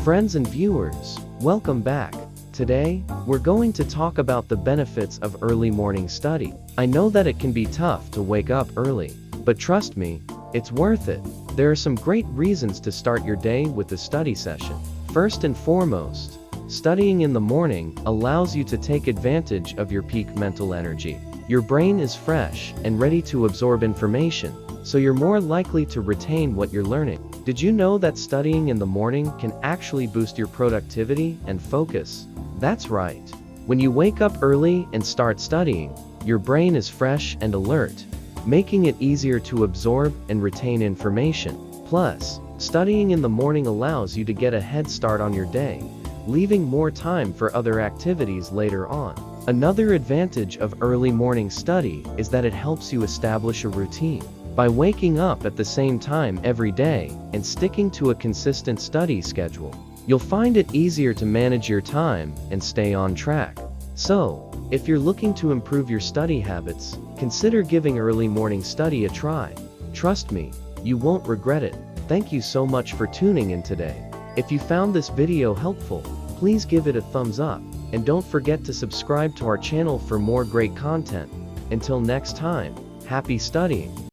Friends and viewers, welcome back. Today, we're going to talk about the benefits of early morning study. I know that it can be tough to wake up early, but trust me, it's worth it. There are some great reasons to start your day with a study session. First and foremost, studying in the morning allows you to take advantage of your peak mental energy. Your brain is fresh and ready to absorb information, so you're more likely to retain what you're learning. Did you know that studying in the morning can actually boost your productivity and focus? That's right. When you wake up early and start studying, your brain is fresh and alert, making it easier to absorb and retain information. Plus, studying in the morning allows you to get a head start on your day, leaving more time for other activities later on. Another advantage of early morning study is that it helps you establish a routine. By waking up at the same time every day and sticking to a consistent study schedule, you'll find it easier to manage your time and stay on track. So, if you're looking to improve your study habits, consider giving early morning study a try. Trust me, you won't regret it. Thank you so much for tuning in today. If you found this video helpful, please give it a thumbs up, and don't forget to subscribe to our channel for more great content. Until next time, happy studying!